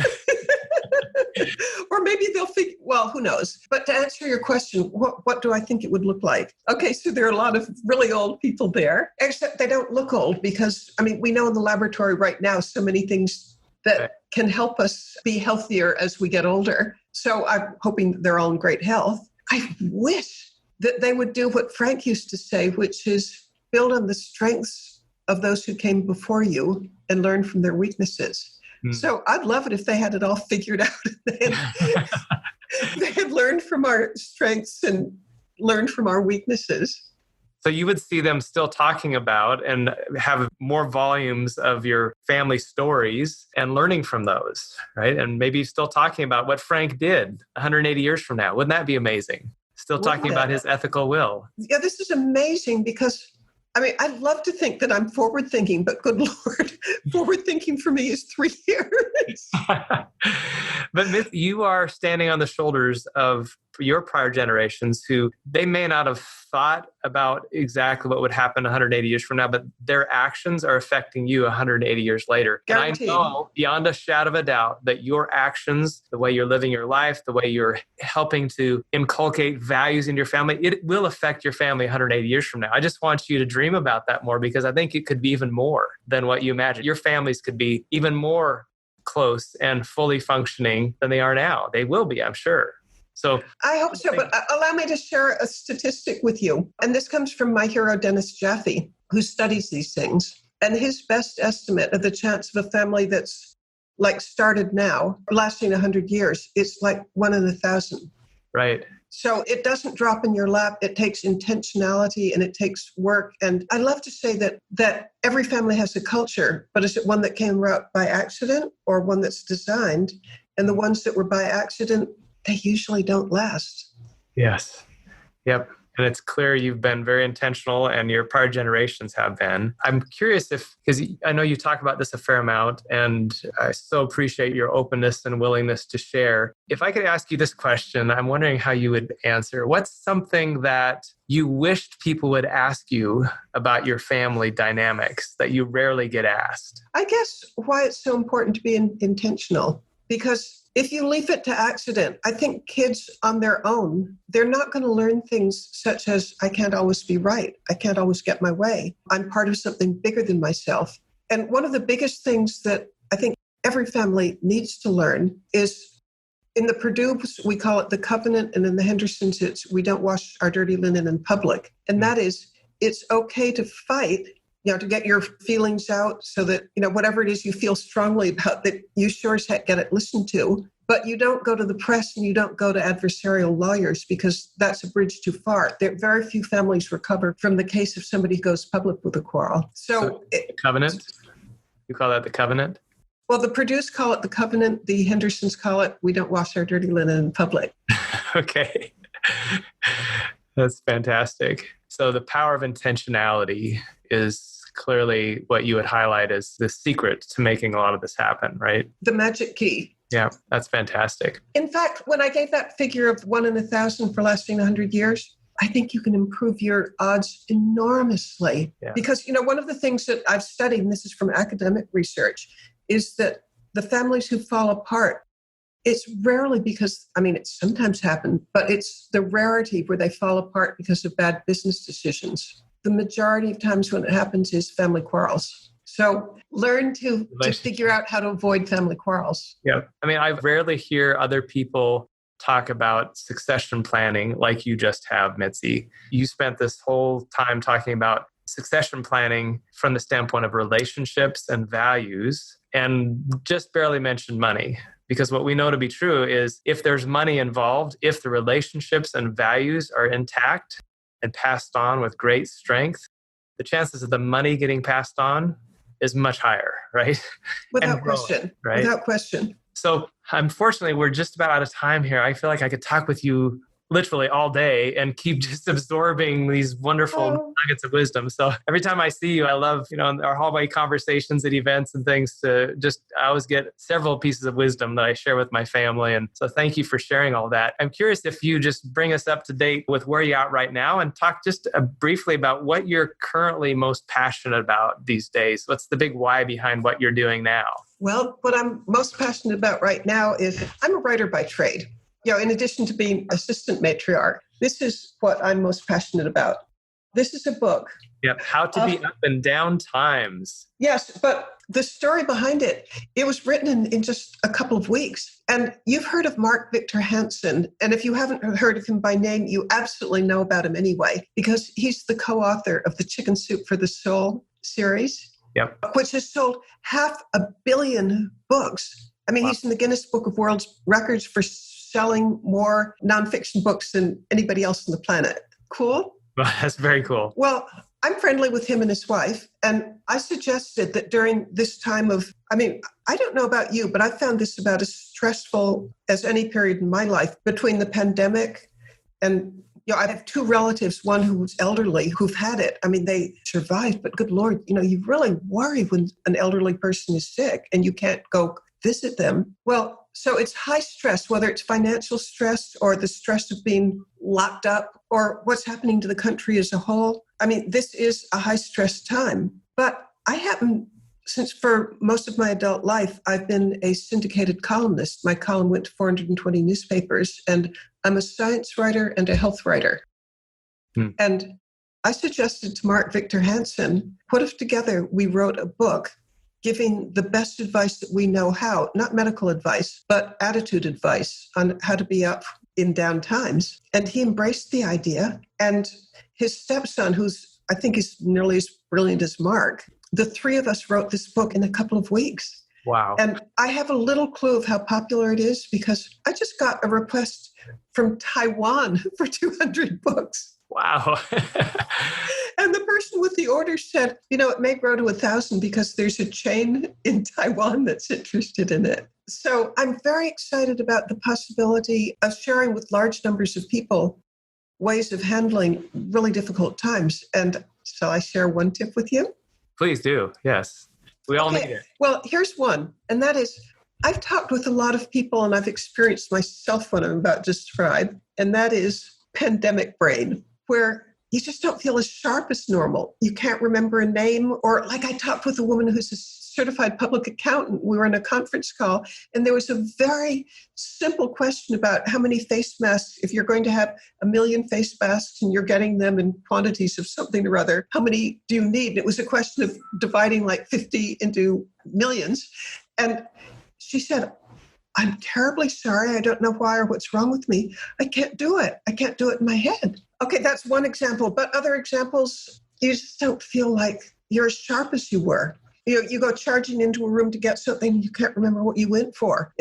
Or maybe they'll think, well, who knows? But to answer your question, what do I think it would look like? Okay, so there are a lot of really old people there, except they don't look old because, we know in the laboratory right now so many things that can help us be healthier as we get older. So I'm hoping they're all in great health. I wish that they would do what Frank used to say, which is build on the strengths of those who came before you and learn from their weaknesses. So I'd love it if they had it all figured out. They had learned from our strengths and learned from our weaknesses. So you would see them still talking about and have more volumes of your family stories and learning from those, right? And maybe still talking about what Frank did 180 years from now. Wouldn't that be amazing? Still talking about his ethical will. Yeah, this is amazing because I'd love to think that I'm forward-thinking, but good Lord, forward-thinking for me is 3 years. But Mitzi, you are standing on the shoulders of your prior generations who they may not have thought about exactly what would happen 180 years from now, but their actions are affecting you 180 years later. Guaranteed. And I know beyond a shadow of a doubt that your actions, the way you're living your life, the way you're helping to inculcate values in your family, it will affect your family 180 years from now. I just want you to dream about that more because I think it could be even more than what you imagine. Your families could be even more close and fully functioning than they are now. They will be, I'm sure. So I hope so, but allow me to share a statistic with you. And this comes from my hero, Dennis Jaffe, who studies these things. And his best estimate of the chance of a family that's started now, lasting 100 years, is 1 in 1,000. Right. So it doesn't drop in your lap. It takes intentionality and it takes work. And I love to say that every family has a culture, but is it one that came about by accident or one that's designed? And the ones that were by accident, they usually don't last. Yes. Yep. And it's clear you've been very intentional and your prior generations have been. I'm curious because I know you talk about this a fair amount and I so appreciate your openness and willingness to share. If I could ask you this question, I'm wondering how you would answer. What's something that you wished people would ask you about your family dynamics that you rarely get asked? I guess why it's so important to be intentional, because if you leave it to accident, I think kids on their own, they're not going to learn things such as, I can't always be right. I can't always get my way. I'm part of something bigger than myself. And one of the biggest things that I think every family needs to learn is, in the Perdues, we call it the covenant, and in the Hendersons, it's we don't wash our dirty linen in public. And that is, it's okay to fight, to get your feelings out so that, whatever it is you feel strongly about, that you sure as heck get it listened to. But you don't go to the press and you don't go to adversarial lawyers because that's a bridge too far. There are very few families recover from the case of somebody who goes public with a quarrel. So the covenant? You call that the covenant? Well, the Perdues call it the covenant. The Hendersons call it we don't wash our dirty linen in public. Okay. That's fantastic. So the power of intentionality is clearly what you would highlight as the secret to making a lot of this happen, right? The magic key. Yeah, that's fantastic. In fact, when I gave that figure of 1 in 1,000 for lasting 100 years, I think you can improve your odds enormously. Yeah. Because, one of the things that I've studied, and this is from academic research, is that the families who fall apart, it's rarely because, it's sometimes happened, but it's the rarity where they fall apart because of bad business decisions. The majority of times when it happens is family quarrels. So learn to figure out how to avoid family quarrels. Yeah. I rarely hear other people talk about succession planning like you just have, Mitzi. You spent this whole time talking about succession planning from the standpoint of relationships and values and just barely mentioned money. Because what we know to be true is if there's money involved, if the relationships and values are intact and passed on with great strength, the chances of the money getting passed on is much higher, right? Without question. Right? Without question. So unfortunately, we're just about out of time here. I feel like I could talk with you literally all day and keep just absorbing these wonderful nuggets of wisdom. So every time I see you, I love, our hallway conversations at events and things I always get several pieces of wisdom that I share with my family. And so thank you for sharing all that. I'm curious if you just bring us up to date with where you're at right now and talk just briefly about what you're currently most passionate about these days. What's the big why behind what you're doing now? Well, what I'm most passionate about right now is I'm a writer by trade. In addition to being assistant matriarch, this is what I'm most passionate about. This is a book. Yep. How to be up and down times. Yes, but the story behind it, it was written in just a couple of weeks. And you've heard of Mark Victor Hansen. And if you haven't heard of him by name, you absolutely know about him anyway, because he's the co-author of the Chicken Soup for the Soul series, which has sold 500 million books. I mean, He's in the Guinness Book of World Records for selling more nonfiction books than anybody else on the planet. Cool? That's very cool. Well, I'm friendly with him and his wife, and I suggested that during this time of, I don't know about you, but I found this about as stressful as any period in my life between the pandemic and, I have two relatives, one who's elderly, who've had it. They survived, but good Lord, you really worry when an elderly person is sick and you can't go visit them. Well, so it's high stress, whether it's financial stress or the stress of being locked up or what's happening to the country as a whole. This is a high stress time. But I happen, since for most of my adult life, I've been a syndicated columnist. My column went to 420 newspapers, and I'm a science writer and a health writer. And I suggested to Mark Victor Hansen, what if together we wrote a book giving the best advice that we know how, not medical advice, but attitude advice on how to be up in down times. And he embraced the idea. And his stepson, who's I think is nearly as brilliant as Mark, the three of us wrote this book in a couple of weeks. Wow. And I have a little clue of how popular it is because I just got a request from Taiwan for 200 books. Wow. And the person with the order said, it may grow to 1,000 because there's a chain in Taiwan that's interested in it. So I'm very excited about the possibility of sharing with large numbers of people ways of handling really difficult times. And shall I share one tip with you? Please do. Yes. We all need it. Well, here's one. And that is, I've talked with a lot of people and I've experienced myself what I'm about to describe. And that is pandemic brain, where you just don't feel as sharp as normal. You can't remember a name. Or like I talked with a woman who's a certified public accountant. We were in a conference call, and there was a very simple question about how many face masks, if you're going to have 1 million face masks and you're getting them in quantities of something or other, how many do you need? And it was a question of dividing like 50 into millions. And she said, I'm terribly sorry. I don't know why or what's wrong with me. I can't do it. I can't do it in my head. Okay, that's one example. But other examples, you just don't feel like you're as sharp as you were. You go charging into a room to get something, you can't remember what you went for.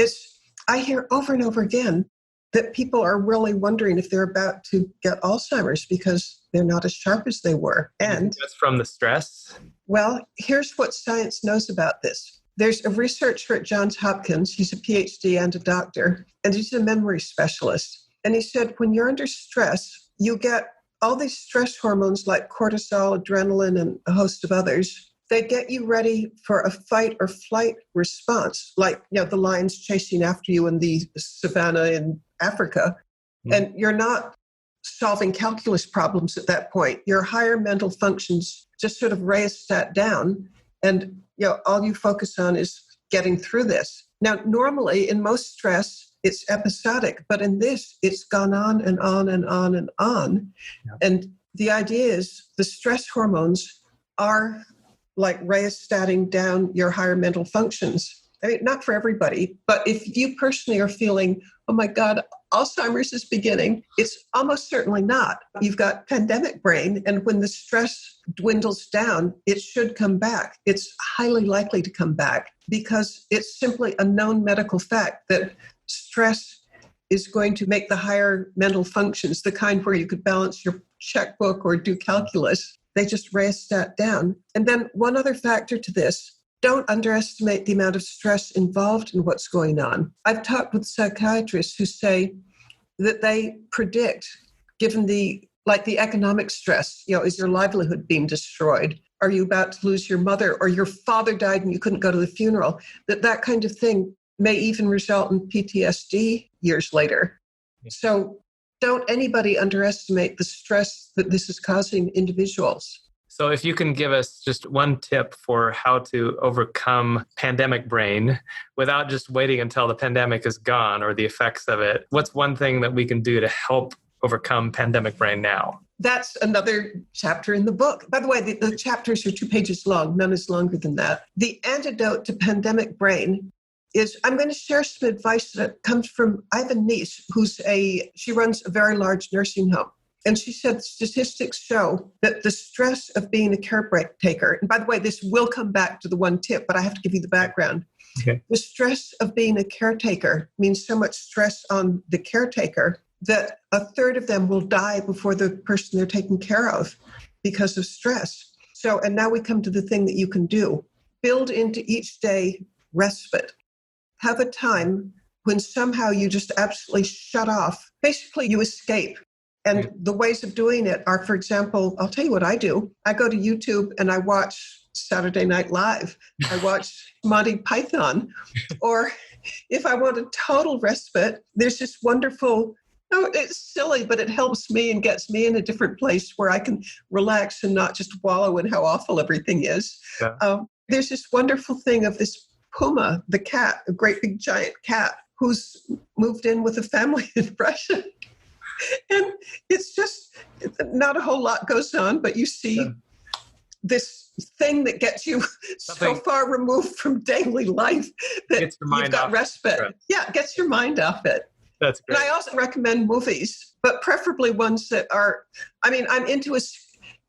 I hear over and over again that people are really wondering if they're about to get Alzheimer's because they're not as sharp as they were. And that's from the stress? Well, here's what science knows about this. There's a researcher at Johns Hopkins. He's a PhD and a doctor, and he's a memory specialist. And he said, when you're under stress, you get all these stress hormones like cortisol, adrenaline, and a host of others. They get you ready for a fight or flight response, like the lions chasing after you in the savannah in Africa. And you're not solving calculus problems at that point. Your higher mental functions just sort of raise that down. And all you focus on is getting through this. Now, normally in most stress, it's episodic, but in this, it's gone on and on and on and on. Yep. And the idea is the stress hormones are like rheostating down your higher mental functions. Not for everybody, but if you personally are feeling, oh my God, Alzheimer's is beginning, it's almost certainly not. You've got pandemic brain, and when the stress dwindles down, it should come back. It's highly likely to come back because it's simply a known medical fact that stress is going to make the higher mental functions, the kind where you could balance your checkbook or do calculus, they just rheostat down. And then one other factor to this, don't underestimate the amount of stress involved in what's going on. I've talked with psychiatrists who say that they predict, given the economic stress, is your livelihood being destroyed? Are you about to lose your mother, or your father died and you couldn't go to the funeral? That kind of thing may even result in PTSD years later. So don't anybody underestimate the stress that this is causing individuals. So if you can give us just one tip for how to overcome pandemic brain without just waiting until the pandemic is gone or the effects of it, what's one thing that we can do to help overcome pandemic brain now? That's another chapter in the book. By the way, the chapters are 2 pages long. None is longer than that. The antidote to pandemic brain is, I'm going to share some advice that comes from, I have a niece she runs a very large nursing home. And she said statistics show that the stress of being a caretaker, and by the way, this will come back to the one tip, but I have to give you the background. Okay. The stress of being a caretaker means so much stress on the caretaker that a third of them will die before the person they're taking care of because of stress. So, and now we come to the thing that you can do. Build into each day respite. Have a time when somehow you just absolutely shut off. Basically, you escape. And the ways of doing it are, for example, I'll tell you what I do. I go to YouTube and I watch Saturday Night Live. I watch Monty Python. Or if I want a total respite, there's this wonderful, it's silly, but it helps me and gets me in a different place where I can relax and not just wallow in how awful everything is. Yeah. There's this wonderful thing of this puma, the cat, a great big giant cat who's moved in with a family in Russia. And it's just not a whole lot goes on, but you see this thing that gets you so far removed from daily life that you've got respite. Yeah, it gets your mind off it. That's great. And I also recommend movies, but preferably ones that are, I'm into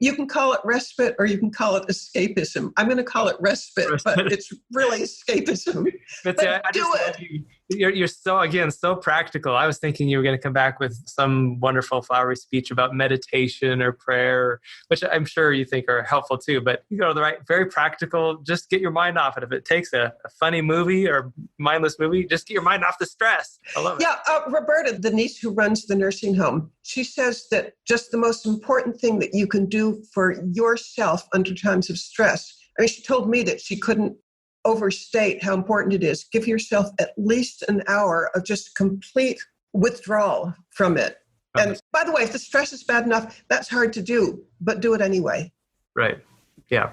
you can call it respite or you can call it escapism. I'm going to call it respite, but it's really escapism. But do it. You're so practical. I was thinking you were going to come back with some wonderful flowery speech about meditation or prayer, which I'm sure you think are helpful too. But you go to the right, very practical, just get your mind off it. If it takes a funny movie or mindless movie, just get your mind off the stress. I love it. Yeah, Roberta, the niece who runs the nursing home, she says that just the most important thing that you can do for yourself under times of stress. I mean, she told me that she couldn't overstate how important it is. Give yourself at least an hour of just complete withdrawal from it. And by the way, if the stress is bad enough, that's hard to do, but do it anyway. Right. Yeah.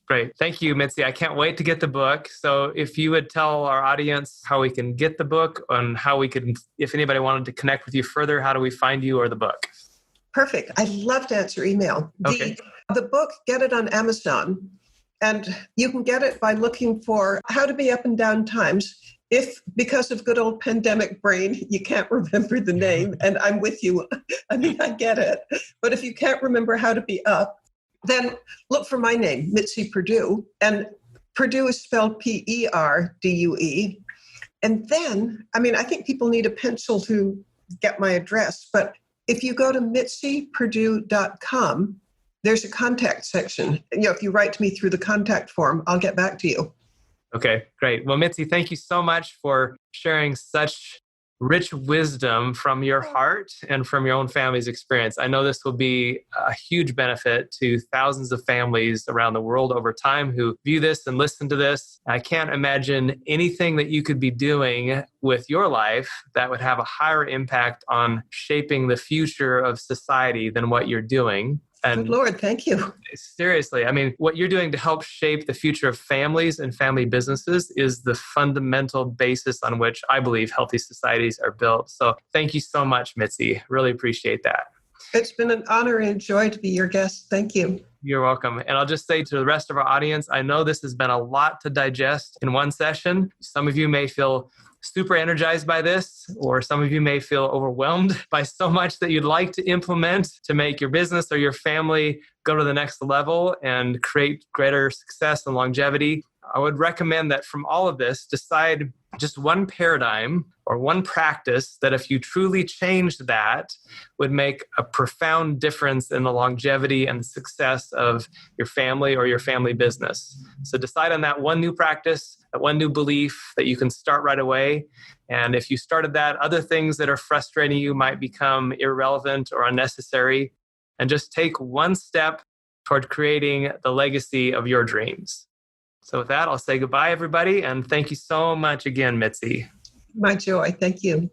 Great. Thank you, Mitzi. I can't wait to get the book. So if you would tell our audience how we can get the book and how we could, if anybody wanted to connect with you further, how do we find you or the book? Perfect. I'd love to answer email. Okay. The book, get it on Amazon. And you can get it by looking for How to Be Up and Down Times. If, because of good old pandemic brain, you can't remember the name, and I'm with you. I mean, I get it. But if you can't remember how to be up, then look for my name, Mitzi Perdue. And Perdue is spelled Perdue. And then, I think people need a pencil to get my address. But if you go to mitzyperdue.com, there's a contact section. If you write to me through the contact form, I'll get back to you. Okay, great. Well, Mitzi, thank you so much for sharing such rich wisdom from your heart and from your own family's experience. I know this will be a huge benefit to thousands of families around the world over time who view this and listen to this. I can't imagine anything that you could be doing with your life that would have a higher impact on shaping the future of society than what you're doing. And good Lord, thank you. Seriously, what you're doing to help shape the future of families and family businesses is the fundamental basis on which I believe healthy societies are built. So thank you so much, Mitzi. Really appreciate that. It's been an honor and a joy to be your guest. Thank you. You're welcome. And I'll just say to the rest of our audience, I know this has been a lot to digest in one session. Some of you may feel super energized by this, or some of you may feel overwhelmed by so much that you'd like to implement to make your business or your family go to the next level and create greater success and longevity. I would recommend that from all of this, decide just one paradigm or one practice that if you truly changed that would make a profound difference in the longevity and success of your family or your family business. So decide on that one new practice, that one new belief that you can start right away. And if you started that, other things that are frustrating you might become irrelevant or unnecessary. And just take one step toward creating the legacy of your dreams. So with that, I'll say goodbye, everybody. And thank you so much again, Mitzi. My joy. Thank you.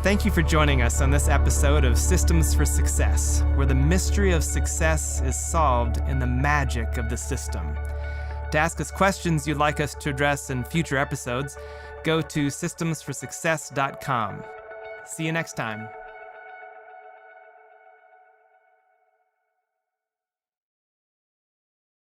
Thank you for joining us on this episode of Systems for Success, where the mystery of success is solved in the magic of the system. To ask us questions you'd like us to address in future episodes, go to systemsforsuccess.com. See you next time.